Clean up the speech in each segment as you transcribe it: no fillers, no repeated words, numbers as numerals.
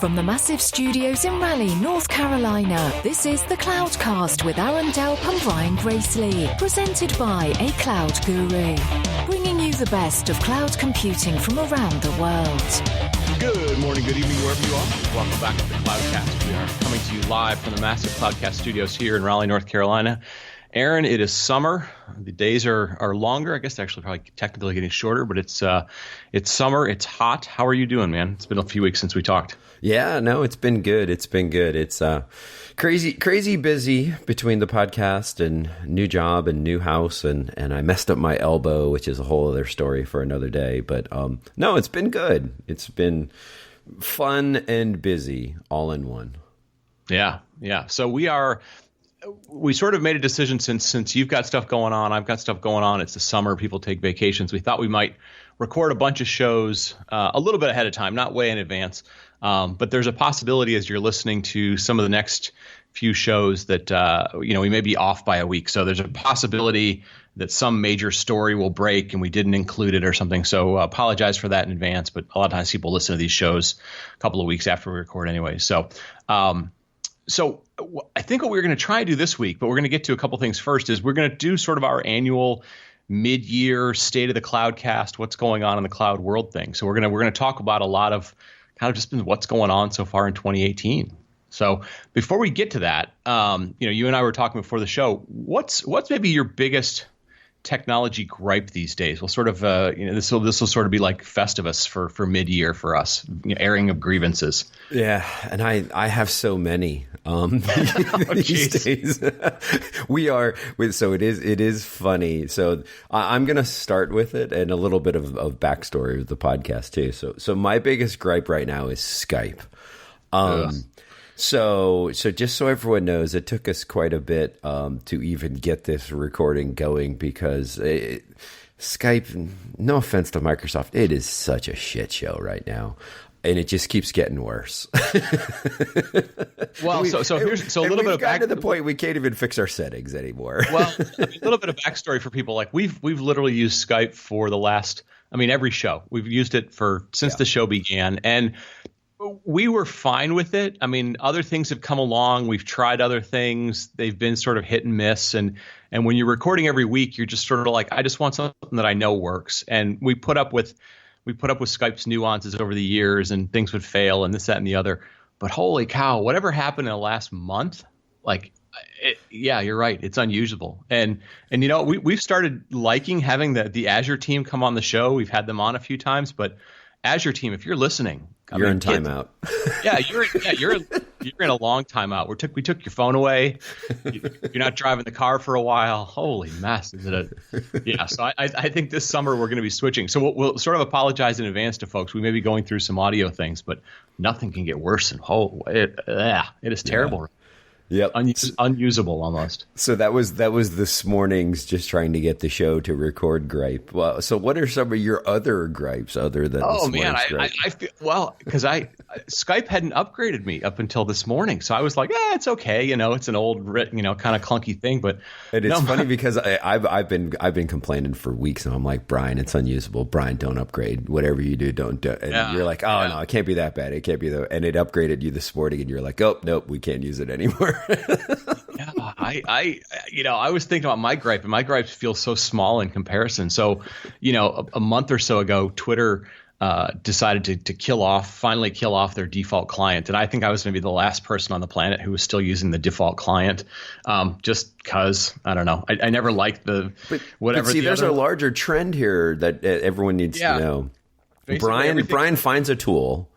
From the massive studios in Raleigh, North Carolina, this is the Cloudcast with Aaron Delp and Brian Gracely, presented by A Cloud Guru, bringing you the best of cloud computing from around the world. Good morning, good evening, wherever you are. Welcome back to the Cloudcast. We are coming to you live from the massive Cloudcast studios here in Raleigh, North Carolina. Aaron, it is summer. The days are longer. I guess they're actually probably technically getting shorter, but it's summer. It's hot. How are you doing, man? It's been a few weeks since we talked. Yeah, no, it's been good. It's crazy busy between the podcast and new job and new house, and I messed up my elbow, which is a whole other story for another day. But no, it's been good. It's been fun and busy all in one. Yeah. So we sort of made a decision since you've got stuff going on, I've got stuff going on. It's the summer, people take vacations. We thought we might record a bunch of shows a little bit ahead of time, not way in advance. But there's a possibility as you're listening to some of the next few shows that we may be off by a week. So there's a possibility that some major story will break and we didn't include it or something. So apologize for that in advance. But a lot of times people listen to these shows a couple of weeks after we record anyway. So I think what we're going to try to do this week, but we're going to get to a couple things first, is we're going to do sort of our annual mid-year state of the Cloudcast, what's going on in the cloud world thing. So we're going to talk about a lot of kind of just what's going on so far in 2018. So before we get to that, you and I were talking before the show. What's maybe your biggest technology gripe these days? We'll sort of this will sort of be like Festivus for mid-year for us, airing of grievances. Yeah, and I have so many these days. So it is funny. So I'm going to start with it and a little bit of backstory of the podcast too. So my biggest gripe right now is Skype. So just so everyone knows, it took us quite a bit to even get this recording going because Skype, no offense to Microsoft, it is such a shit show right now. And it just keeps getting worse. Well, so a little bit of back to the point we can't even fix our settings anymore. Well, a little bit of backstory for people. Like we've literally used Skype for the last, every show. We've used it since the show began, and we were fine with it. Other things have come along. We've tried other things. They've been sort of hit and miss. And when you're recording every week, you're just sort of like, I just want something that I know works. And we put up with Skype's nuances over the years, and things would fail and this, that, and the other. But holy cow, whatever happened in the last month, you're right. It's unusable. And we've started liking having the Azure team come on the show. We've had them on a few times, but Azure team, if you're listening, you're in timeout. You're in a long timeout. We took your phone away. You're not driving the car for a while. Holy mess! Is it So I think this summer we're going to be switching. So we'll sort of apologize in advance to folks. We may be going through some audio things, but nothing can get worse than it is terrible. Yeah. Yep. Unusable almost. So that was this morning's just trying to get the show to record gripe. Well, so what are some of your other gripes other than this morning's gripe? I feel, because Skype hadn't upgraded me up until this morning, so I was like, it's okay. It's an old, kind of clunky thing, but it's funny because I've been complaining for weeks, and I'm like, Brian, it's unusable. Brian, don't upgrade. Whatever you do, don't do. And you're like, no, it can't be that bad. It can't be that. And it upgraded you this morning, and you're like, oh nope, we can't use it anymore. I was thinking about my gripe, and my gripes feel so small in comparison. So, a month or so ago, Twitter decided to finally kill off their default client. And I think I was going to be the last person on the planet who was still using the default client, just because, I don't know. I never liked whatever. But see, there's a larger trend here that everyone needs to know. Basically, Brian finds a tool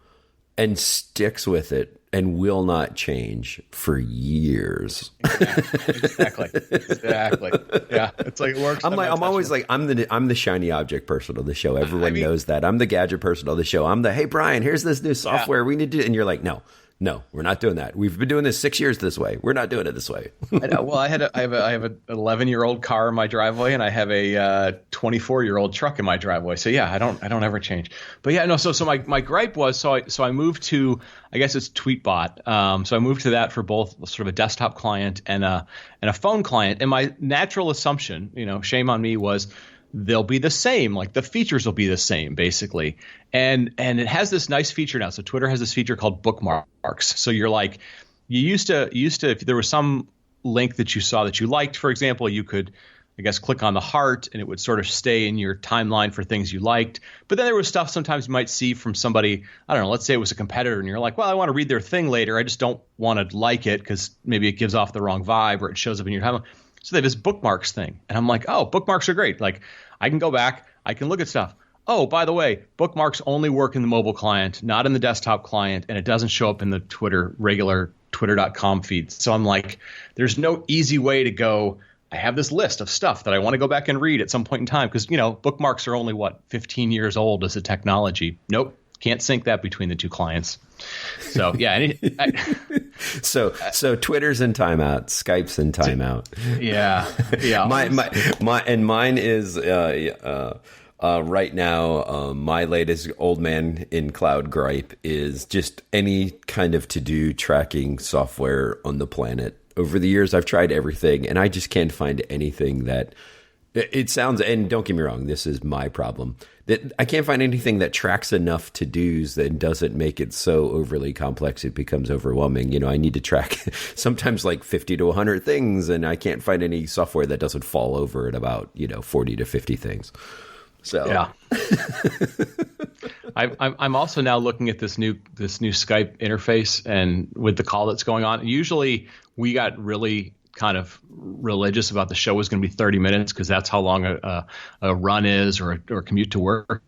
and sticks with it and will not change for years. Exactly. Yeah, it's like it works. I'm always like, I'm the shiny object person of the show. Everyone knows that. I'm the gadget person of the show. I'm the, hey Brian, here's this new software we need to, and you're like, no, we're not doing that. We've been doing this 6 years this way. We're not doing it this way. I know. Well, I have an 11-year-old car in my driveway, and I have a 24-year-old truck in my driveway. So yeah, I don't ever change. But yeah, no. So my gripe was so I moved to, I guess it's Tweetbot. So I moved to that for both sort of a desktop client and a phone client. And my natural assumption, shame on me, was they'll be the same. Like the features will be the same, basically. And it has this nice feature now. So Twitter has this feature called bookmarks. So you're like, you used to if there was some link that you saw that you liked, for example, you could, I guess, click on the heart and it would sort of stay in your timeline for things you liked. But then there was stuff sometimes you might see from somebody, I don't know, let's say it was a competitor and you're like, well, I want to read their thing later. I just don't want to like it because maybe it gives off the wrong vibe or it shows up in your timeline. So they have this bookmarks thing. And I'm like, oh, bookmarks are great. Like I can go back, I can look at stuff. Oh, by the way, bookmarks only work in the mobile client, not in the desktop client, and it doesn't show up in the regular twitter.com feed. So I'm like, there's no easy way to go, I have this list of stuff that I want to go back and read at some point in time because, bookmarks are only, 15 years old as a technology. Nope. Can't sync that between the two clients. So, yeah. So Twitter's in timeout. Skype's in timeout. Yeah. Yeah. Mine is right now, my latest old man in cloud gripe is just any kind of to-do tracking software on the planet. Over the years, I've tried everything, and I just can't find anything that it sounds. And don't get me wrong, this is my problem. That I can't find anything that tracks enough to-dos that doesn't make it so overly complex it becomes overwhelming. I need to track sometimes like 50 to 100 things, and I can't find any software that doesn't fall over at about 40 to 50 things. So yeah. I'm also now looking at this new Skype interface and with the call that's going on. Usually we got really kind of religious about the show was going to be 30 minutes because that's how long a run is or a commute to work.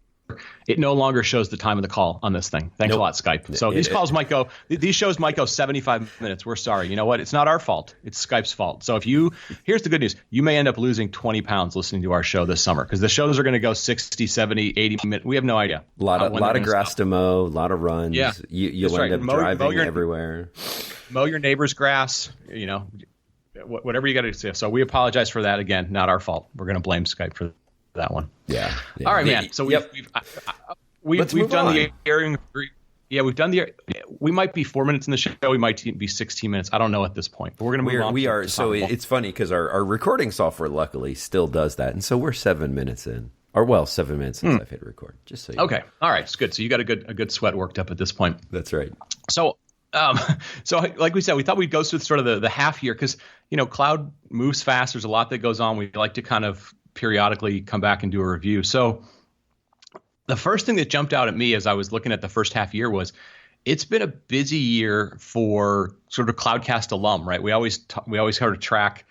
It no longer shows the time of the call on this thing. Thanks a lot, Skype. So these shows might go 75 minutes. We're sorry. You know what? It's not our fault. It's Skype's fault. So here's the good news. You may end up losing 20 pounds listening to our show this summer because the shows are going to go 60, 70, 80 minutes. We have no idea. A lot of grass to mow, a lot of runs. Yeah. You'll end up driving everywhere. Mow your neighbor's grass, whatever you got to do. So we apologize for that again. Not our fault. We're going to blame Skype for that one. Yeah. All right, man. So we've done the airing. Yeah, we've done we might be 4 minutes in the show. We might be 16 minutes. I don't know at this point, but we're going to move on. We are. So it's funny because our recording software luckily still does that. And so we're 7 minutes in. 7 minutes since I've hit record. Just so you know. All right. It's good. So you got a good sweat worked up at this point. That's right. So like we said, we thought we'd go through sort of the half year because, cloud moves fast. There's a lot that goes on. We like to kind of periodically come back and do a review. So the first thing that jumped out at me as I was looking at the first half year was it's been a busy year for sort of Cloudcast alum, right? We always sort of track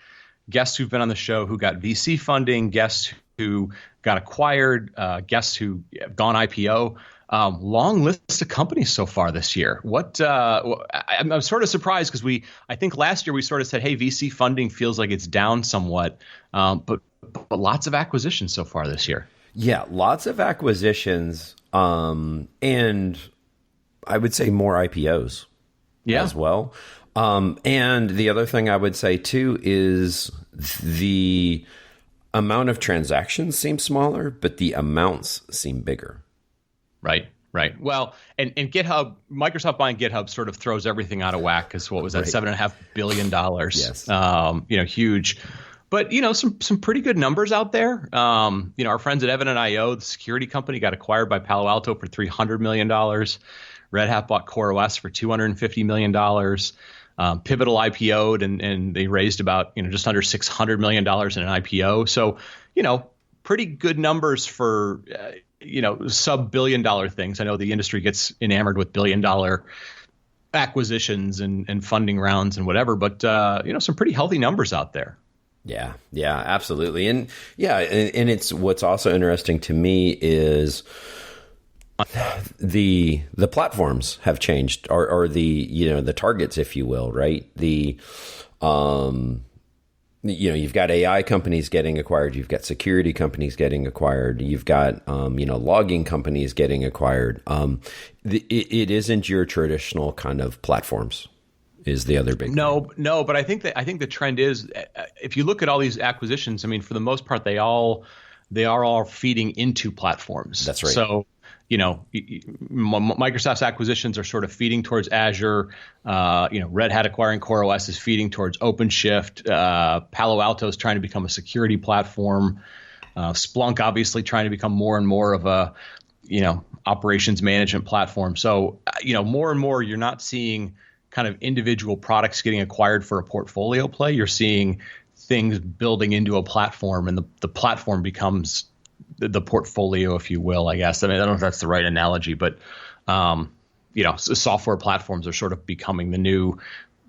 guests who've been on the show who got VC funding, guests who got acquired, guests who have gone IPO. Long list of companies so far this year. I'm sort of surprised because I think last year we sort of said, hey, VC funding feels like it's down somewhat, but lots of acquisitions so far this year. Yeah, lots of acquisitions, and I would say more IPOs as well. And the other thing I would say too is the amount of transactions seem smaller, but the amounts seem bigger. Right. Well, and GitHub, Microsoft buying GitHub sort of throws everything out of whack because what was that, $7.5 billion? Yes. Huge. But, some pretty good numbers out there. Our friends at Evan&IO, the security company, got acquired by Palo Alto for $300 million. Red Hat bought CoreOS for $250 million. Pivotal IPO'd and they raised about, just under $600 million in an IPO. So, pretty good numbers for, sub-billion-dollar things. I know the industry gets enamored with billion-dollar acquisitions and funding rounds and whatever, but, some pretty healthy numbers out there. Yeah, absolutely. And it's what's also interesting to me is the platforms have changed or the targets, if you will, right? You've got AI companies getting acquired. You've got security companies getting acquired. You've got, logging companies getting acquired. It isn't your traditional kind of platforms is the other big thing. But I think the trend is if you look at all these acquisitions, I mean, for the most part, they are all feeding into platforms. That's right. So, Microsoft's acquisitions are sort of feeding towards Azure. Red Hat acquiring CoreOS is feeding towards OpenShift. Palo Alto is trying to become a security platform. Splunk obviously trying to become more and more of a, operations management platform. So, more and more you're not seeing kind of individual products getting acquired for a portfolio play. You're seeing things building into a platform, and the platform becomes the portfolio, if you will, I guess. I mean, I don't know if that's the right analogy, but, software platforms are sort of becoming the new,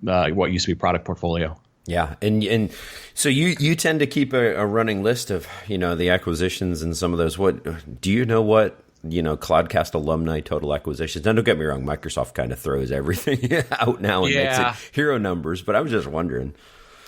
what used to be product portfolio. Yeah. And so you tend to keep a running list of, the acquisitions and some of those. What do you know what, Cloudcast alumni total acquisitions? Now, don't get me wrong. Microsoft kind of throws everything out now and makes it hero numbers, but I was just wondering.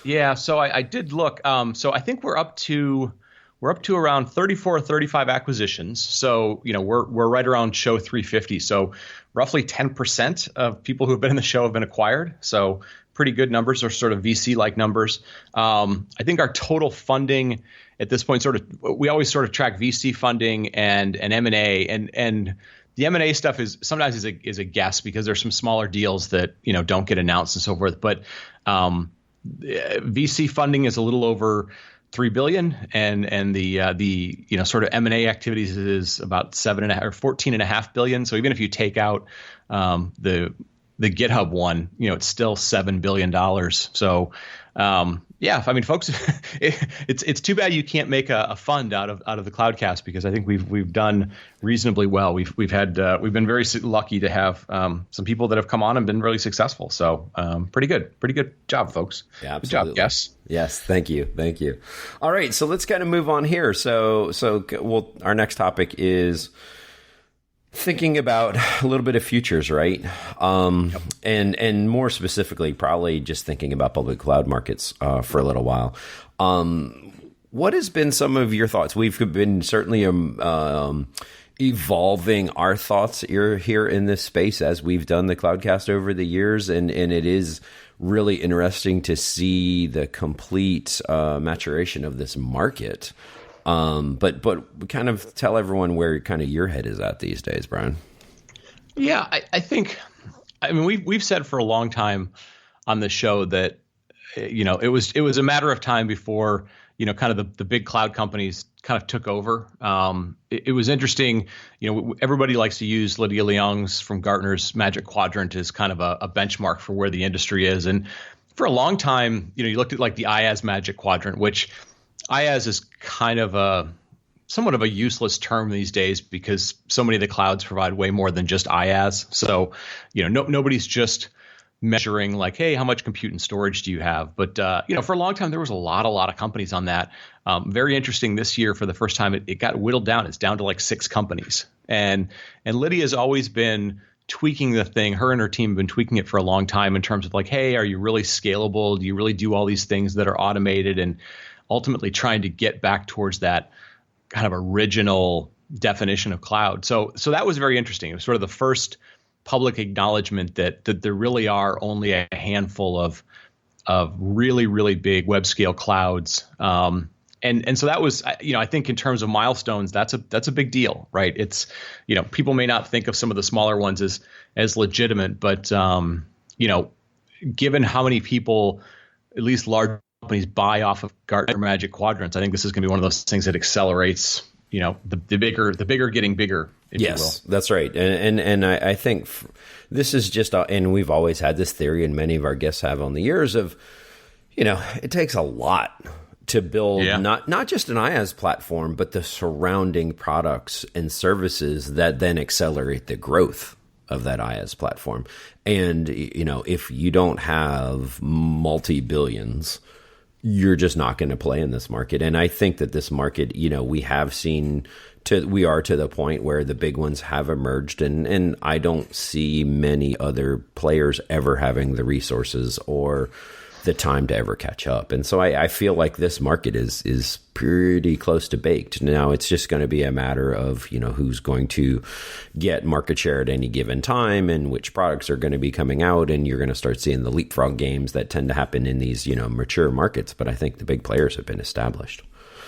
Yeah. So I did look. So I think we're up to around 34 or 35 acquisitions. So, we're right around show 350. So roughly 10% of people who have been in the show have been acquired. So pretty good numbers, or sort of VC-like numbers. I think our total funding at this point, we always sort of track VC funding and M&A, and the M&A stuff is sometimes is a guess, because there's some smaller deals that, don't get announced and so forth. But VC funding is a little over $3 billion, and the sort of M&A activities is about $14.5 billion. So even if you take out the GitHub one, it's still $7 billion. So folks, it's too bad you can't make a fund out of the Cloudcast, because I think we've done reasonably well. We've been very lucky to have some people that have come on and been really successful. So pretty good job, folks. Yeah, absolutely. Good job, yes. Yes, thank you. All right, so let's kind of move on here. So our next topic is thinking about a little bit of futures, right? Yep. And more specifically, probably just thinking about public cloud markets for a little while. What has been some of your thoughts? We've been certainly evolving our thoughts here in this space as we've done the Cloudcast over the years, and it is really interesting to see the complete maturation of this market. But kind of tell everyone where kind of your head is at these days, Brian. Yeah, I think, we've said for a long time on the show that, it was a matter of time before, kind of the big cloud companies kind of took over. It was interesting. Everybody likes to use Lydia Leong's from Gartner's Magic Quadrant as kind of a benchmark for where the industry is. And for a long time, you looked at like the IaaS Magic Quadrant, which IaaS is kind of somewhat of a useless term these days, because so many of the clouds provide way more than just IaaS. So, nobody's just measuring like, hey, how much compute and storage do you have? But, for a long time, there was a lot of companies on that. Very interesting this year, for the first time, it got whittled down. It's down to like 6 companies. And Lydia's always been tweaking the thing. Her and her team have been tweaking it for a long time in terms of like, hey, are you really scalable? Do you really do all these things that are automated? And ultimately trying to get back towards that kind of original definition of cloud. So that was very interesting. It was sort of the first public acknowledgement that there really are only a handful of really, really big web scale clouds. And so that was, I think in terms of milestones, that's a big deal, right? It's, people may not think of some of the smaller ones as legitimate, but, given how many people, at least large companies, buy off of Gartner Magic Quadrants, I think this is going to be one of those things that accelerates, the bigger getting bigger, if you will. Yes, that's right. And I think this is just, and we've always had this theory, and many of our guests have on the years of, it takes a lot to build not just an IaaS platform, but the surrounding products and services that then accelerate the growth of that IaaS platform. And, if you don't have multi-billions, you're just not going to play in this market. And I think that this market, we have seen we are to the point where the big ones have emerged, and I don't see many other players ever having the resources or the time to ever catch up. And so I feel like this market is pretty close to baked. Now it's just going to be a matter of, who's going to get market share at any given time and which products are going to be coming out. And you're going to start seeing the leapfrog games that tend to happen in these, mature markets. But I think the big players have been established.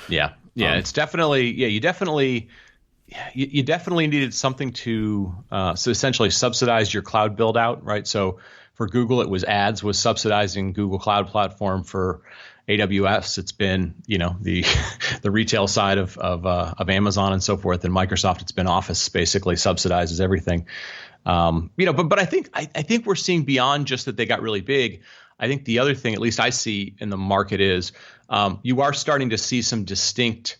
Yeah. Yeah. It's definitely, you definitely needed something to so essentially subsidize your cloud build out, right? So for Google, it was ads was subsidizing Google Cloud Platform. For AWS, it's been, the the retail side of Amazon and so forth, and Microsoft, it's been Office basically subsidizes everything. But I think we're seeing beyond just that they got really big. I think the other thing, at least I see in the market, is you are starting to see some distinct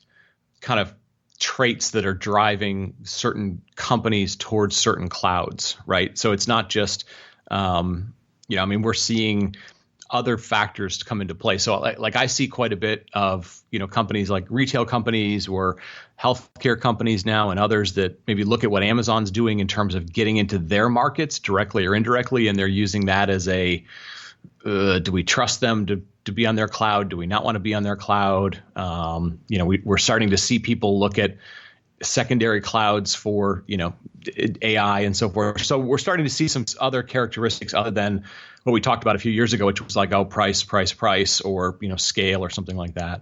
kind of traits that are driving certain companies towards certain clouds, right? So it's not just, we're seeing other factors come into play. So like I see quite a bit of, companies like retail companies or healthcare companies now and others that maybe look at what Amazon's doing in terms of getting into their markets directly or indirectly, and they're using that as a, do we trust them to be on their cloud? Do we not want to be on their cloud? We're starting to see people look at secondary clouds for, AI and so forth. So we're starting to see some other characteristics other than what we talked about a few years ago, which was like, price, or, scale or something like that.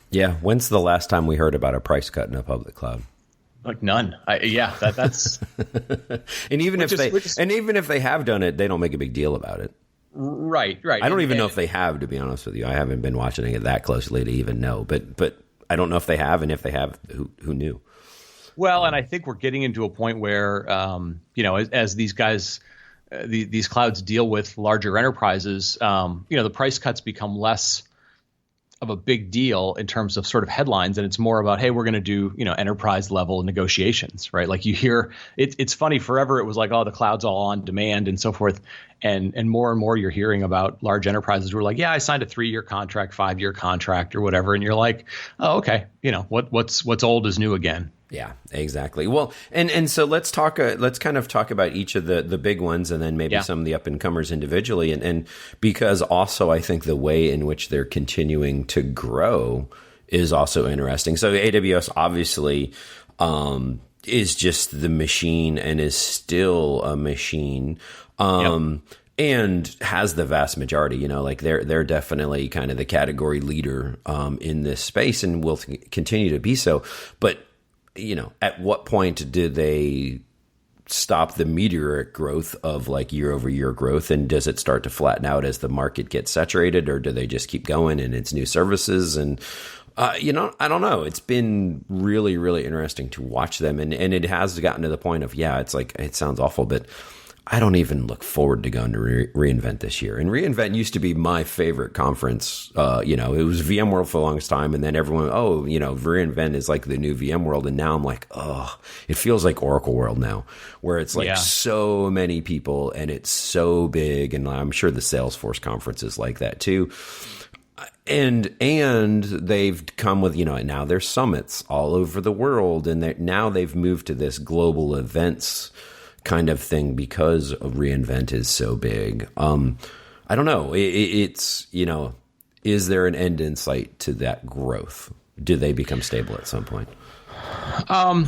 Yeah. When's the last time we heard about a price cut in a public cloud? Like none. That's. And even if they have done it, they don't make a big deal about it. Right. I don't even know if they have, to be honest with you. I haven't been watching it that closely to even know, but I don't know if they have, and if they have, who knew? Well, and I think we're getting into a point where, as these guys, these clouds deal with larger enterprises, the price cuts become less of a big deal in terms of sort of headlines, and it's more about, hey, we're going to do, enterprise level negotiations, right? Like you hear, it's funny, forever it was like, the cloud's all on demand and so forth, and more you're hearing about large enterprises who are like, yeah, I signed a 3-year contract, 5-year contract, or whatever, and you're like, oh, okay, what's old is new again. Yeah, exactly. Well, and so let's kind of talk about each of the big ones, and then maybe some of the up and comers individually, and because also I think the way in which they're continuing to grow is also interesting. So AWS obviously is just the machine and is still a machine. And has the vast majority, like they're definitely kind of the category leader in this space, and will continue to be so. But at what point did they stop the meteoric growth of like year over year growth, and does it start to flatten out as the market gets saturated, or do they just keep going and it's new services? And I don't know. It's been really, really interesting to watch them, and it has gotten to the point of, it's like, it sounds awful, but I don't even look forward to going to reInvent this year. And reInvent used to be my favorite conference. It was VMworld for the longest time. And then everyone, reInvent is like the new VMworld. And now I'm like, it feels like Oracle World now, where it's like so many people and it's so big. And I'm sure the Salesforce conference is like that too. And they've come with, now there's summits all over the world. And now they've moved to this global events kind of thing because reInvent is so big. I don't know. It's, is there an end in sight to that growth? Do they become stable at some point? At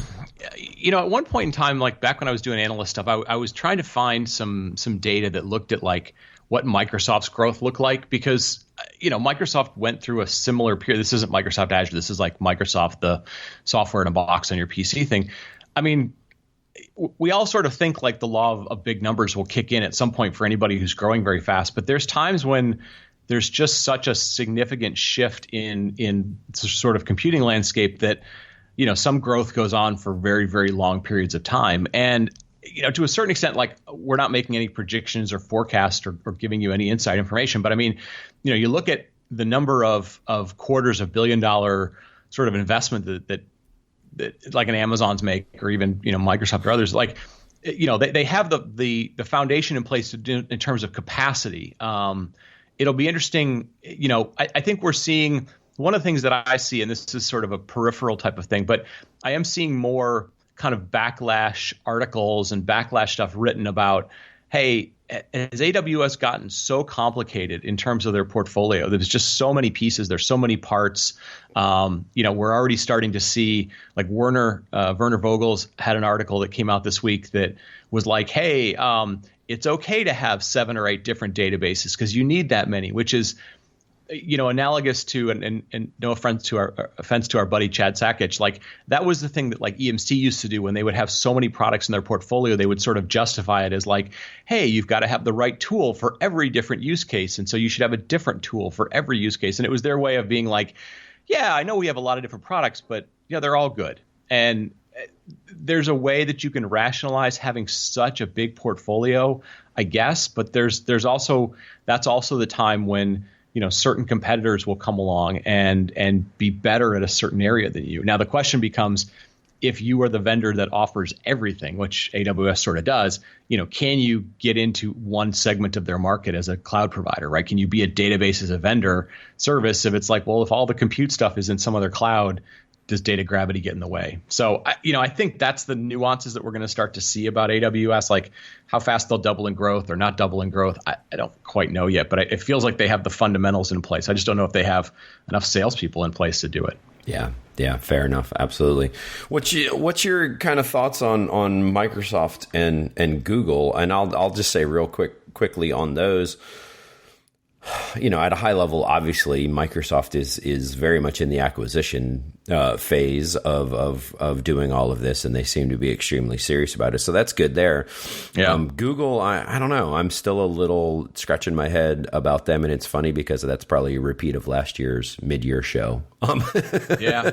one point in time, like back when I was doing analyst stuff, I was trying to find some data that looked at like what Microsoft's growth looked like, because, Microsoft went through a similar period. This isn't Microsoft Azure. This is like Microsoft, the software in a box on your PC thing. I mean, we all sort of think like the law of big numbers will kick in at some point for anybody who's growing very fast. But there's times when there's just such a significant shift in sort of computing landscape that, some growth goes on for very, very long periods of time. And, to a certain extent, like we're not making any predictions or forecasts or giving you any inside information. But I mean, you look at the number of quarters of $1 billion sort of investment that like an Amazon's make, or even, Microsoft or others, like, they have the foundation in place to do in terms of capacity. It'll be interesting. I think we're seeing one of the things that I see, and this is sort of a peripheral type of thing, but I am seeing more kind of backlash articles and backlash stuff written about, hey, has AWS gotten so complicated in terms of their portfolio that there's just so many pieces, there's so many parts. We're already starting to see, like Werner Vogel's had an article that came out this week that was like, hey, it's okay to have 7 or 8 different databases because you need that many, which is analogous to, and no offense to our buddy Chad Sakich, like that was the thing that like EMC used to do when they would have so many products in their portfolio. They would sort of justify it as like, hey, you've got to have the right tool for every different use case, and so you should have a different tool for every use case. And it was their way of being like, yeah, I know we have a lot of different products, but they're all good. And there's a way that you can rationalize having such a big portfolio, I guess, but that's also the time when certain competitors will come along and be better at a certain area than you. Now, the question becomes, if you are the vendor that offers everything, which AWS sort of does, can you get into one segment of their market as a cloud provider, right? Can you be a database as a vendor service if it's like, well, if all the compute stuff is in some other cloud, does data gravity get in the way? So, I think that's the nuances that we're going to start to see about AWS, like how fast they'll double in growth or not double in growth. I don't quite know yet, but it feels like they have the fundamentals in place. I just don't know if they have enough salespeople in place to do it. Yeah, fair enough. Absolutely. What's your kind of thoughts on Microsoft and Google? And I'll just say real quickly on those. At a high level, obviously, Microsoft is very much in the acquisition phase of doing all of this, and they seem to be extremely serious about it. So that's good there. Yeah. Google, I don't know. I'm still a little scratching my head about them, and it's funny because that's probably a repeat of last year's mid-year show. Yeah.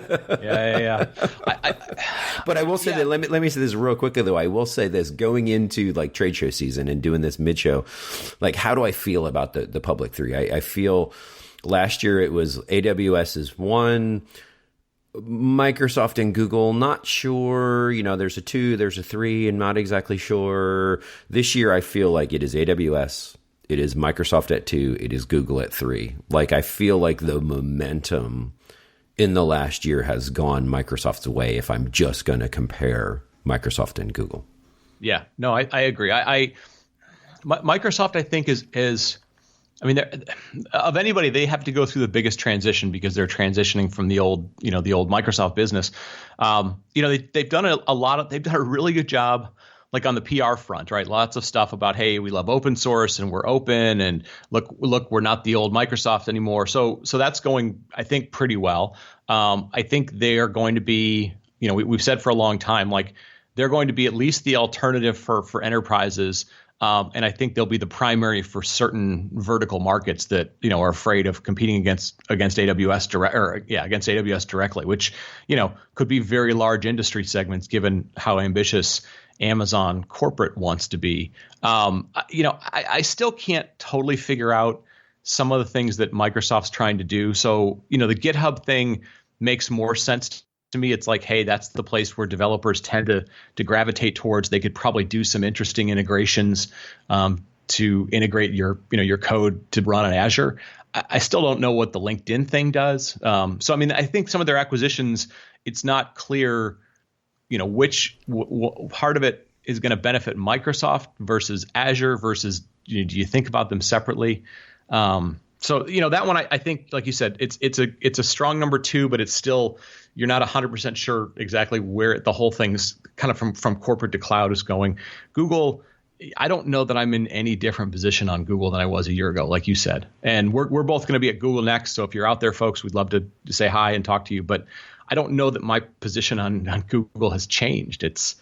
But I will say that. Let me say this real quickly, though. I will say this: going into like trade show season and doing this mid-show, like how do I feel about the public three? I feel last year it was AWS is one, Microsoft and Google, not sure. There's a 2, there's a 3, and not exactly sure. This year I feel like it is AWS, it is Microsoft at 2, it is Google at 3. Like I feel like the momentum in the last year has gone Microsoft's way if I'm just going to compare Microsoft and Google. Yeah, no, I agree. Microsoft, I think, is of anybody, they have to go through the biggest transition because they're transitioning from the old Microsoft business. They've done they've done a really good job, like on the PR front, right? Lots of stuff about, hey, we love open source and we're open, and look, we're not the old Microsoft anymore. So that's going, I think, pretty well. I think they are going to be, we've said for a long time, like they're going to be at least the alternative for enterprises. And I think they'll be the primary for certain vertical markets that are afraid of competing against AWS against AWS directly, which could be very large industry segments given how ambitious Amazon corporate wants to be. I still can't totally figure out some of the things that Microsoft's trying to do. So the GitHub thing makes more sense to me. It's like, hey, that's the place where developers tend to gravitate towards. They could probably do some interesting integrations to integrate your code to run on Azure. I still don't know what the LinkedIn thing does. I think some of their acquisitions, it's not clear, which part of it is going to benefit Microsoft versus Azure versus, do you think about them separately? So that one, I think, like you said, it's a strong number 2, but it's still, you're not 100% sure exactly where the whole thing's kind of from corporate to cloud is going. Google, I don't know that I'm in any different position on Google than I was a year ago, like you said. And we're both going to be at Google next. So if you're out there, folks, we'd love to say hi and talk to you. But I don't know that my position on Google has changed. It's,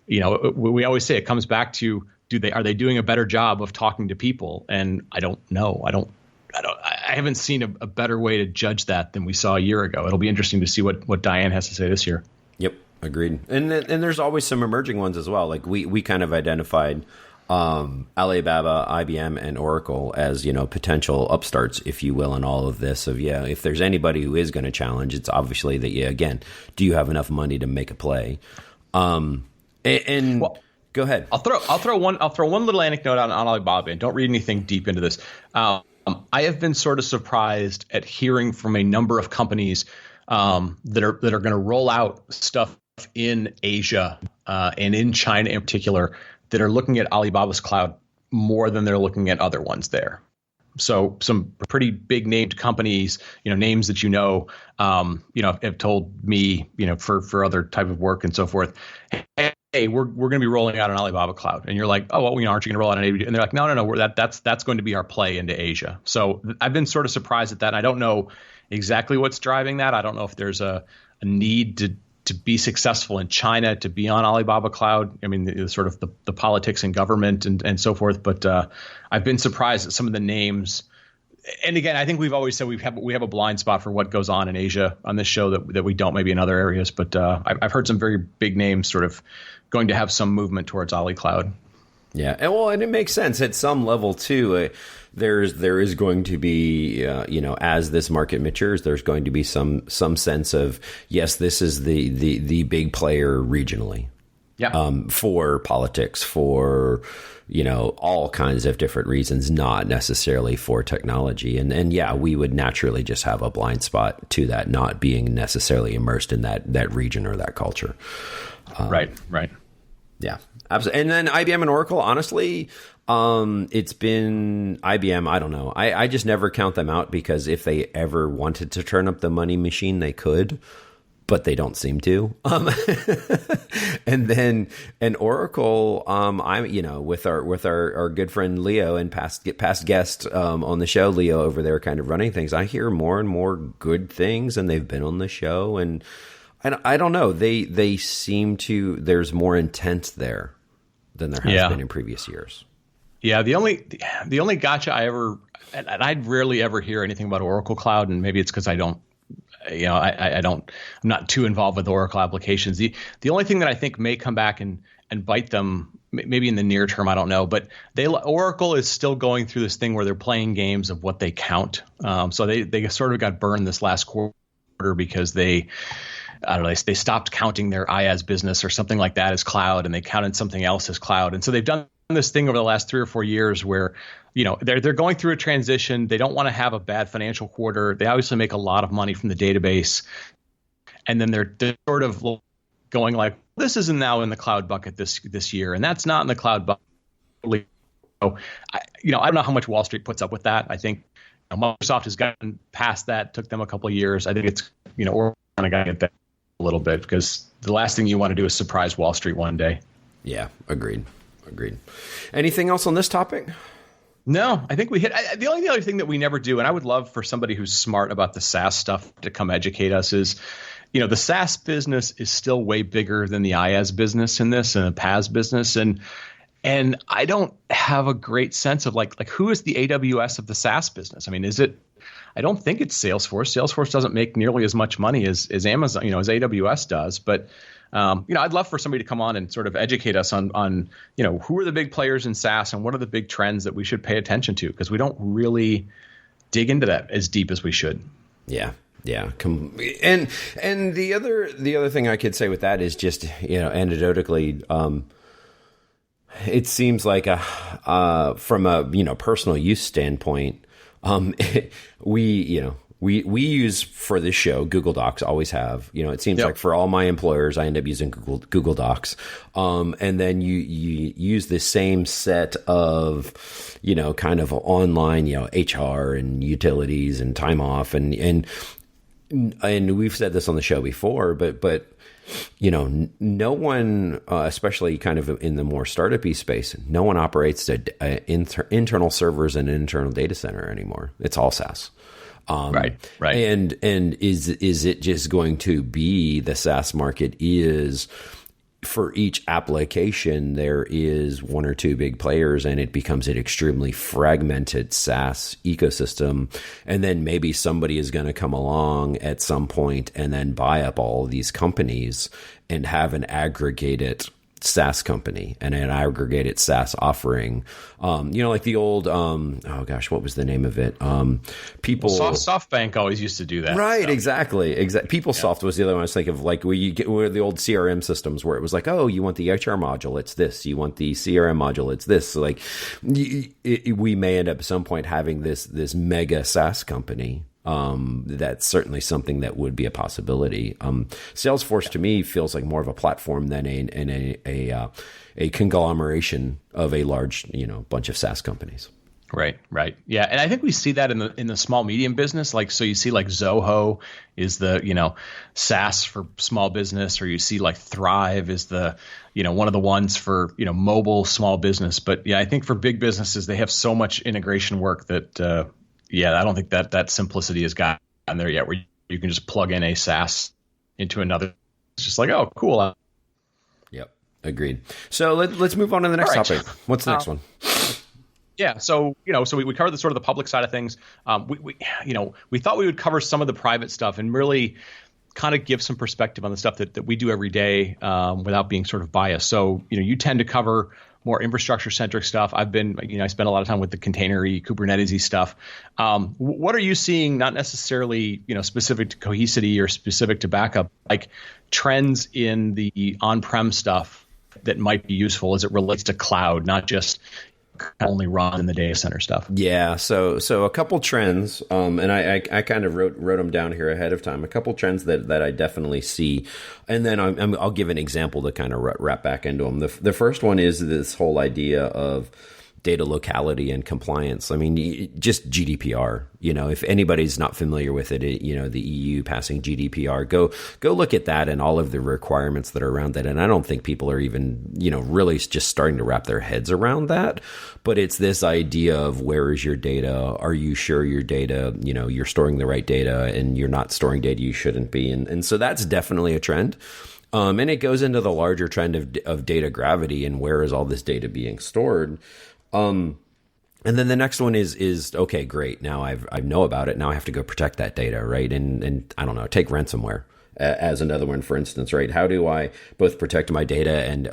we always say it comes back to, are they doing a better job of talking to people? And I don't know. I haven't seen a better way to judge that than we saw a year ago. It'll be interesting to see what Diane has to say this year. Yep, agreed. And there's always some emerging ones as well. Like we kind of identified Alibaba, IBM, and Oracle as potential upstarts, if you will, in all of this. Of if there's anybody who is going to challenge, it's obviously that again, do you have enough money to make a play? Well, go ahead. I'll throw one little anecdote on Alibaba, and don't read anything deep into this. I have been sort of surprised at hearing from a number of companies that are going to roll out stuff in Asia and in China in particular that are looking at Alibaba's cloud more than they're looking at other ones there. So some pretty big named companies, names that have told me, for other type of work and so forth, hey, we're going to be rolling out an Alibaba Cloud. And you're like, oh, well, aren't you going to roll out an AWS? And they're like, no, that's going to be our play into Asia. So I've been sort of surprised at that. And I don't know exactly what's driving that. I don't know if there's a need to be successful in China, to be on Alibaba Cloud. I mean, the sort of the politics and government and so forth. But I've been surprised at some of the names. And again, I think we've always said we have a blind spot for what goes on in Asia on this show that we don't maybe in other areas. But I've heard some very big names sort of going to have some movement towards Ali Cloud. Yeah, and it makes sense at some level too. There is going to be as this market matures, there's going to be some sense of, yes, this is the big player regionally. Yeah. For politics, for all kinds of different reasons, not necessarily for technology. And yeah, we would naturally just have a blind spot to that, not being necessarily immersed in that region or that culture. Right. Yeah, absolutely. And then IBM and Oracle, honestly, it's been IBM. I don't know. I just never count them out, because if they ever wanted to turn up the money machine, they could, but they don't seem to. And Oracle, I'm with our good friend Leo and past guest on the show, Leo over there, kind of running things. I hear more and more good things, and they've been on the show, and I don't know. They seem to. There's more intent there than there has been in previous years. Yeah, the only gotcha I ever, and I'd rarely ever hear anything about Oracle Cloud, and maybe it's because I don't. I'm not too involved with Oracle applications. The only thing that I think may come back and bite them, maybe in the near term, I don't know, but Oracle is still going through this thing where they're playing games of what they count. So they sort of got burned this last quarter because they stopped counting their IaaS business or something like that as cloud, and they counted something else as cloud. And so they've done this thing over the last 3 or 4 years where, they're going through a transition. They don't want to have a bad financial quarter. They obviously make a lot of money from the database. And then they're sort of going like, this isn't now in the cloud bucket this year, and that's not in the cloud bucket. So, I don't know how much Wall Street puts up with that. I think Microsoft has gotten past that. Took them a couple of years. I think it's, we're kind of got to get that a little bit, because the last thing you want to do is surprise Wall Street one day. Yeah, agreed. Anything else on this topic? No, I think we hit the only other thing that we never do, and I would love for somebody who's smart about the SaaS stuff to come educate us, is, the SaaS business is still way bigger than the IaaS business in this, and the PaaS business, and I don't have a great sense of like who is the AWS of the SaaS business. I mean, is it? I don't think it's Salesforce. Salesforce doesn't make nearly as much money as Amazon, as AWS does. But I'd love for somebody to come on and sort of educate us on who are the big players in SaaS and what are the big trends that we should pay attention to, because we don't really dig into that as deep as we should. Yeah. And the other thing I could say with that is just anecdotally, it seems like from a personal use standpoint. We use for this show Google Docs, always have. It seems like for all my employers, I end up using Google Docs. And then you use the same set of, kind of online, HR and utilities and time off and we've said this on the show before, but no one, especially kind of in the more startup-y space, no one operates internal servers and an internal data center anymore. It's all SaaS. Right. And is it just going to be the SaaS market is, for each application, there is one or two big players, and it becomes an extremely fragmented SaaS ecosystem. And then maybe somebody is going to come along at some point and then buy up all of these companies and have an aggregated SaaS company and an aggregated SaaS offering. Like the old, what was the name of it? SoftBank always used to do that. Right, so. Exactly. PeopleSoft was the other one I was thinking of, like where the old CRM systems where it was like, oh, you want the HR module, it's this. You want the CRM module, it's this. So we may end up at some point having this mega SaaS company. That's certainly something that would be a possibility. Salesforce to me feels like more of a platform than a conglomeration of a large, bunch of SaaS companies. Right, right. Yeah, and I think we see that in the small medium business. Like, so you see like Zoho is the, SaaS for small business, or you see like Thrive is the, one of the ones for, mobile small business. But yeah, I think for big businesses, they have so much integration work that, I don't think that simplicity has gotten there yet, where you can just plug in a SaaS into another. It's just like, oh, cool. Yep, agreed. So let's move on to the next topic. What's the next one? Yeah, so we covered the sort of the public side of things. We thought we would cover some of the private stuff and really kind of give some perspective on the stuff that we do every day without being sort of biased. So you tend to cover more infrastructure centric stuff. I spend a lot of time with the container-y, Kubernetes-y stuff. What are you seeing? Not necessarily specific to Cohesity or specific to backup, like trends in the on-prem stuff that might be useful as it relates to cloud, not just only run in the data center stuff. Yeah. So a couple trends, and I kind of wrote them down here ahead of time. A couple trends that I definitely see, and then I'll give an example to kind of wrap back into them. The first one is this whole idea of data locality and compliance. I mean, just GDPR. If anybody's not familiar with it, the EU passing GDPR, go look at that and all of the requirements that are around that. And I don't think people are even, really just starting to wrap their heads around that. But it's this idea of, where is your data? Are you sure your data, you're storing the right data, and you're not storing data you shouldn't be? And so that's definitely a trend. And it goes into the larger trend of data gravity and where is all this data being stored. And then the next one is okay, great. Now I know about it. Now I have to go protect that data, right? And I don't know, take ransomware as another one, for instance, right? How do I both protect my data and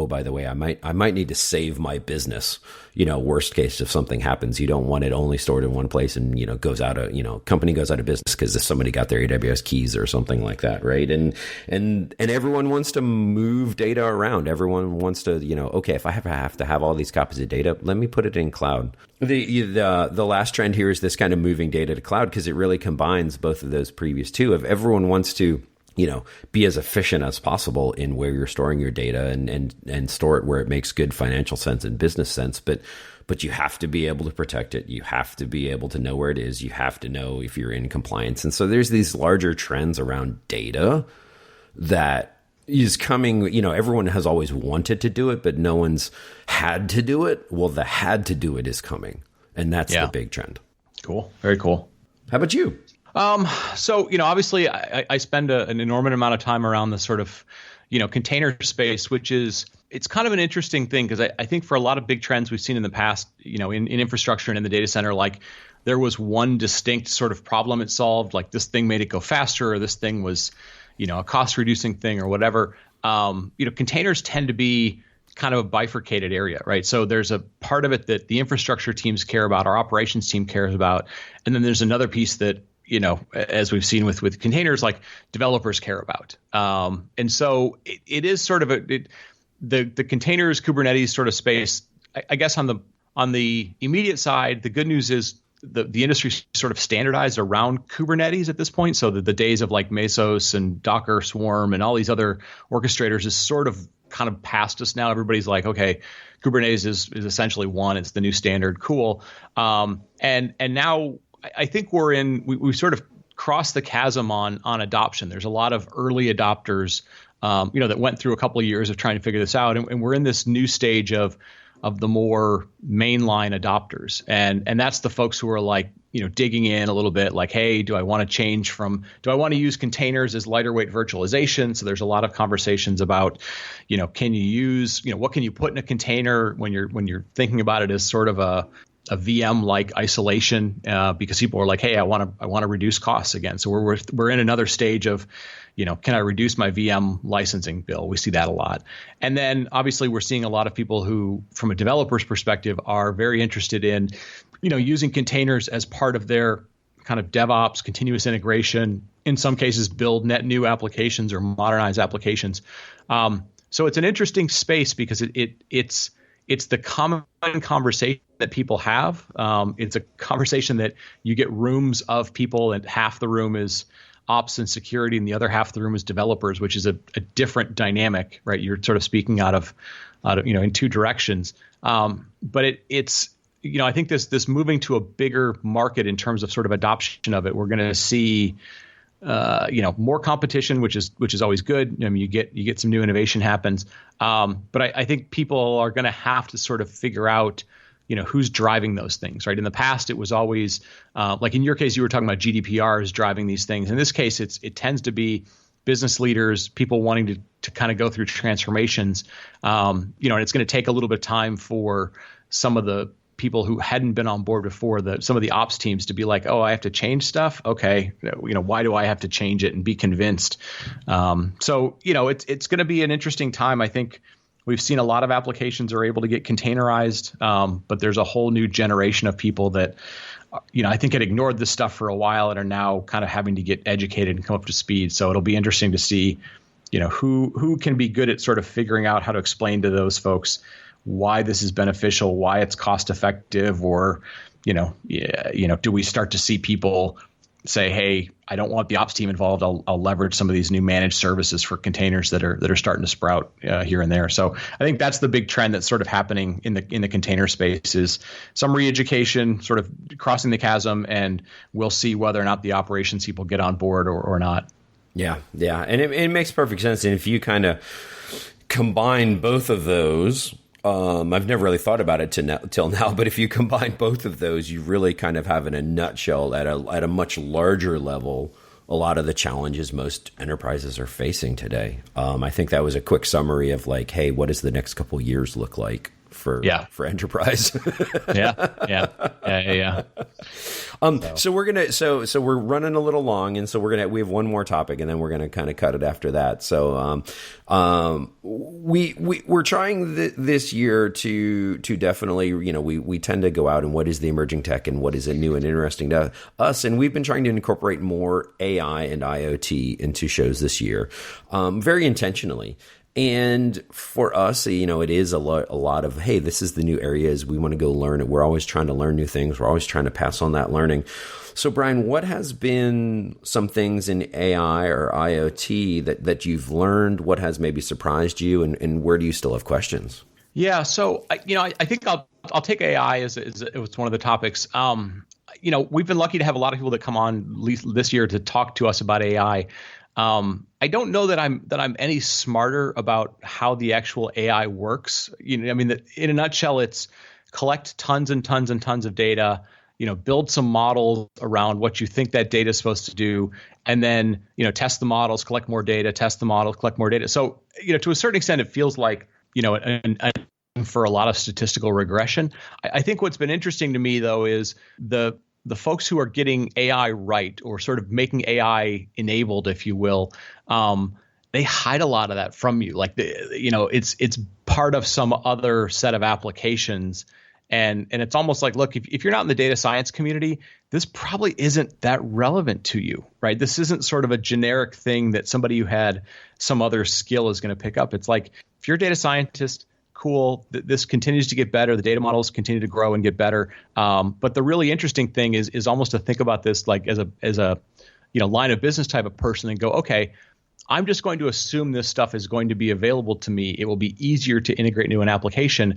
by the way, I might need to save my business. Worst case, if something happens, you don't want it only stored in one place and company goes out of business because if somebody got their AWS keys or something like that, right? And everyone wants to move data around. Everyone wants to, okay, if I have to have all these copies of data, let me put it in cloud. The last trend here is this kind of moving data to cloud, because it really combines both of those previous two. If everyone wants to be as efficient as possible in where you're storing your data and store it where it makes good financial sense and business sense. But you have to be able to protect it. You have to be able to know where it is. You have to know if you're in compliance. And so there's these larger trends around data that is coming. Everyone has always wanted to do it, but no one's had to do it. Well, the had to do it is coming. And that's the big trend. Cool. Very cool. How about you? So, obviously I spend an enormous amount of time around the sort of, container space, which it's kind of an interesting thing, because I think for a lot of big trends we've seen in the past, in infrastructure and in the data center, like there was one distinct sort of problem it solved, like this thing made it go faster, or this thing was, a cost reducing thing or whatever. Containers tend to be kind of a bifurcated area, right? So there's a part of it that the infrastructure teams care about, our operations team cares about. And then there's another piece that, as we've seen with containers, like developers care about. And so it is sort of the containers, Kubernetes sort of space. I guess on the immediate side, the good news is the industry sort of standardized around Kubernetes at this point. So the days of like Mesos and Docker Swarm and all these other orchestrators is sort of kind of past us now. Everybody's like, okay, Kubernetes is essentially one. It's the new standard. Cool. And now I think we've sort of crossed the chasm on adoption. There's a lot of early adopters, that went through a couple of years of trying to figure this out. And we're in this new stage of the more mainline adopters. And that's the folks who are like, digging in a little bit, like, hey, do I want to use containers as lighter weight virtualization? So there's a lot of conversations about, can you use, what can you put in a container when you're thinking about it as sort of a VM like isolation, because people are like, hey, I want to reduce costs again. So we're in another stage of, can I reduce my VM licensing bill? We see that a lot. And then obviously we're seeing a lot of people who, from a developer's perspective, are very interested in, using containers as part of their kind of DevOps, continuous integration, in some cases build net new applications or modernize applications. So it's an interesting space because it's the common conversation that people have. It's a conversation that you get rooms of people, and half the room is ops and security, and the other half of the room is developers, which is a different dynamic, right? You're sort of speaking out of in two directions. But I think this moving to a bigger market in terms of sort of adoption of it, we're going to see more competition, which is always good. I mean, you get some new innovation happens. But I think people are going to have to sort of figure out, who's driving those things, right? In the past, it was always like in your case, you were talking about GDPR is driving these things. In this case, it tends to be business leaders, people wanting to kind of go through transformations. And it's going to take a little bit of time for some of the people who hadn't been on board before, some of the ops teams to be like, oh, I have to change stuff. Okay. Why do I have to change it and be convinced? So it's going to be an interesting time. I think we've seen a lot of applications are able to get containerized, but there's a whole new generation of people that, I think had ignored this stuff for a while and are now kind of having to get educated and come up to speed. So it'll be interesting to see, who can be good at sort of figuring out how to explain to those folks why this is beneficial, why it's cost effective, or, do we start to see people say, hey, I don't want the ops team involved. I'll leverage some of these new managed services for containers that are starting to sprout here and there. So I think that's the big trend that's sort of happening in the container space is some re-education, sort of crossing the chasm, and we'll see whether or not the operations people get on board or not. Yeah. And it makes perfect sense. And if you kind of combine both of those, I've never really thought about it till now, but if you combine both of those, you really kind of have in a nutshell at a much larger level a lot of the challenges most enterprises are facing today. I think that was a quick summary of like, hey, what does the next couple of years look like for enterprise? Yeah. So we're gonna so we're running a little long, and so we have one more topic, and then we're gonna kind of cut it after that. So we're trying this year to definitely, we tend to go out and what is the emerging tech and what is it new and interesting to us, and we've been trying to incorporate more AI and IoT into shows this year, very intentionally. And for us, it is a lot of, hey, this is the new areas we want to go learn it. We're always trying to learn new things. We're always trying to pass on that learning. So, Brian, what has been some things in AI or IoT that you've learned? What has maybe surprised you, and where do you still have questions? Yeah, so I think I'll take AI as it was one of the topics. We've been lucky to have a lot of people that come on at least this year to talk to us about AI. I don't know that I'm any smarter about how the actual AI works. In a nutshell, it's collect tons and tons and tons of data, build some models around what you think that data is supposed to do, and then, test the models, collect more data, test the models, collect more data. So, to a certain extent, it feels like, for a lot of statistical regression. I think what's been interesting to me, though, is the folks who are getting AI right, or sort of making AI enabled, if you will, they hide a lot of that from you. Like, it's part of some other set of applications. And it's almost like, look, if you're not in the data science community, this probably isn't that relevant to you, right? This isn't sort of a generic thing that somebody who had some other skill is going to pick up. It's like, if you're a data scientist, cool, this continues to get better. The data models continue to grow and get better. But the really interesting thing is almost to think about this like as a line of business type of person and go, okay, I'm just going to assume this stuff is going to be available to me. It will be easier to integrate into an application.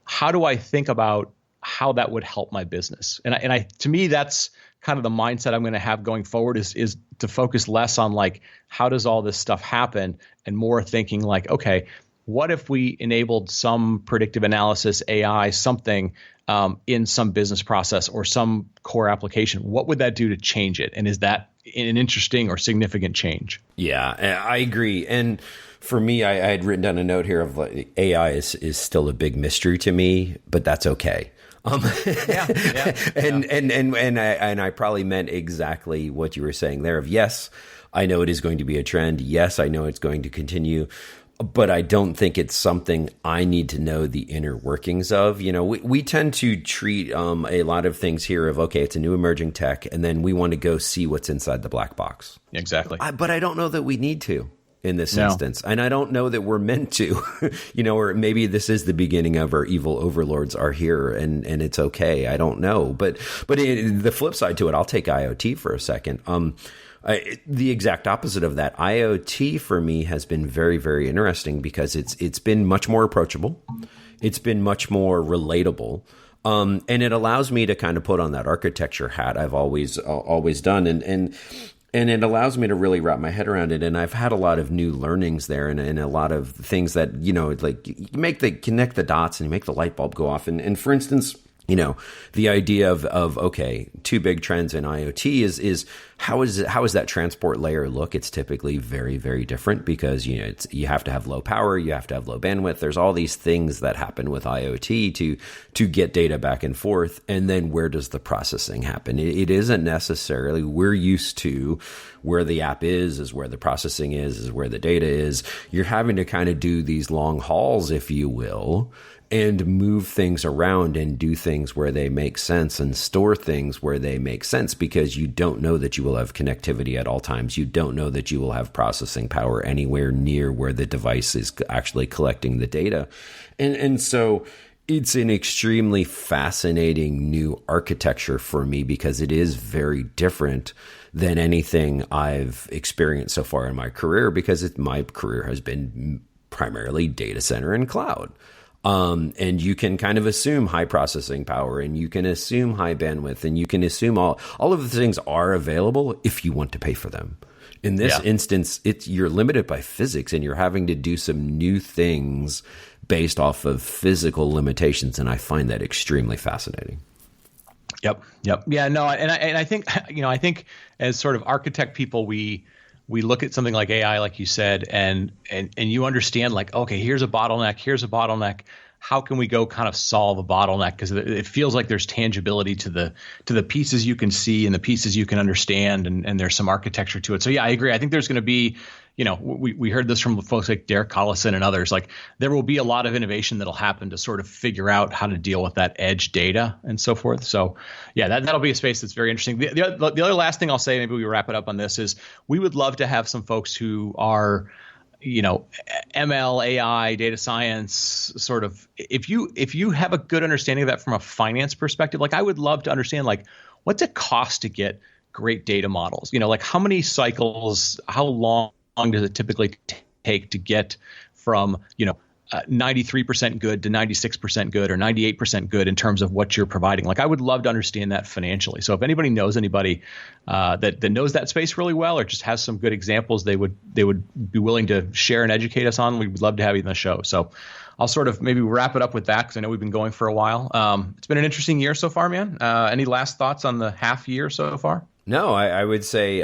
How do I think about how that would help my business? And to me, that's kind of the mindset I'm going to have going forward is to focus less on like, how does all this stuff happen, and more thinking like, okay, what if we enabled some predictive analysis, AI, something in some business process or some core application? What would that do to change it? And is that an interesting or significant change? Yeah, I agree. And for me, I had written down a note here of like, AI is still a big mystery to me, but that's okay. And I probably meant exactly what you were saying there. Of yes, I know it is going to be a trend. Yes, I know it's going to continue. But I don't think it's something I need to know the inner workings of. We tend to treat a lot of things here of, okay, it's a new emerging tech, and then we want to go see what's inside the black box. Exactly. But I don't know that we need to in this instance. And I don't know that we're meant to, or maybe this is the beginning of our evil overlords are here and it's okay. I don't know. But the flip side to it, I'll take IoT for a second. The exact opposite of that. IoT for me has been very, very interesting because it's been much more approachable. It's been much more relatable. And it allows me to kind of put on that architecture hat I've always done. And it allows me to really wrap my head around it. And I've had a lot of new learnings there and a lot of things that, like you connect the dots and you make the light bulb go off. And for instance, the idea of okay, two big trends in IoT is how is that transport layer look? It's typically very, very different because you have to have low power, you have to have low bandwidth. There's all these things that happen with IoT to get data back and forth. And then where does the processing happen? It isn't necessarily, we're used to where the app is where the processing is where the data is. You're having to kind of do these long hauls, if you will, and move things around and do things where they make sense and store things where they make sense, because you don't know that you will have connectivity at all times. You don't know that you will have processing power anywhere near where the device is actually collecting the data. And so it's an extremely fascinating new architecture for me because it is very different than anything I've experienced so far in my career, because my career has been primarily data center and cloud. And you can kind of assume high processing power, and you can assume high bandwidth, and you can assume all of the things are available if you want to pay for them. In this instance, you're limited by physics, and you're having to do some new things based off of physical limitations, and I find that extremely fascinating. Yep. Yeah, no, and I think I think as sort of architect people, we look at something like AI, like you said, and you understand, like, okay, here's a bottleneck. How can we go kind of solve a bottleneck? Because it feels like there's tangibility to the pieces you can see and the pieces you can understand, and there's some architecture to it. So yeah, I agree. I think there's going to be, we heard this from folks like Derek Collison and others. Like, there will be a lot of innovation that'll happen to sort of figure out how to deal with that edge data and so forth. So yeah, that'll be a space that's very interesting. The other last thing I'll say, maybe we wrap it up on this, is we would love to have some folks who are, ML, AI, data science, sort of, if you have a good understanding of that from a finance perspective, like, I would love to understand, like, what's it cost to get great data models? Like, how many cycles, how long does it typically take to get from, 93% good to 96% good or 98% good in terms of what you're providing? Like, I would love to understand that financially. So if anybody knows anybody that knows that space really well, or just has some good examples they would be willing to share and educate us on, we would love to have you on the show. So I'll sort of maybe wrap it up with that, because I know we've been going for a while. It's been an interesting year so far, man. Any last thoughts on the half year so far? No, I would say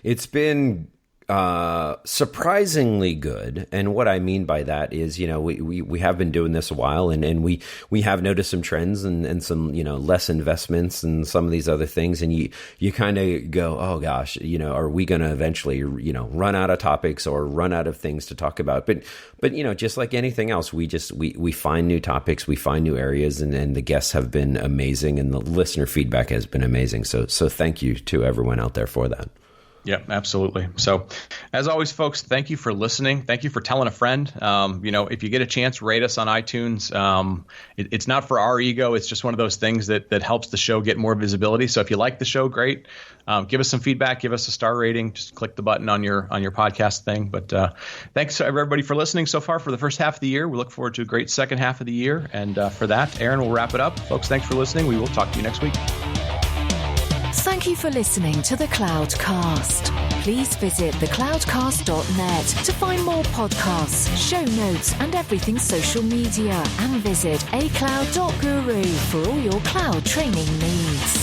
it's been surprisingly good. And what I mean by that is, we have been doing this a while, and we have noticed some trends and some, less investments and some of these other things. And you kind of go, oh gosh, are we going to eventually, run out of topics or run out of things to talk about? But just like anything else, we find new topics, we find new areas, and the guests have been amazing, and the listener feedback has been amazing. So thank you to everyone out there for that. Yeah, absolutely. So as always, folks, thank you for listening. Thank you for telling a friend. If you get a chance, rate us on iTunes. It's not for our ego. It's just one of those things that helps the show get more visibility. So if you like the show, great. Give us some feedback. Give us a star rating. Just click the button on your podcast thing. But thanks to everybody for listening so far for the first half of the year. We look forward to a great second half of the year. And for that, Aaron will wrap it up. Folks, thanks for listening. We will talk to you next week. Thank you for listening to the Cloudcast. Please visit thecloudcast.net to find more podcasts, show notes, and everything social media. And visit acloud.guru for all your cloud training needs.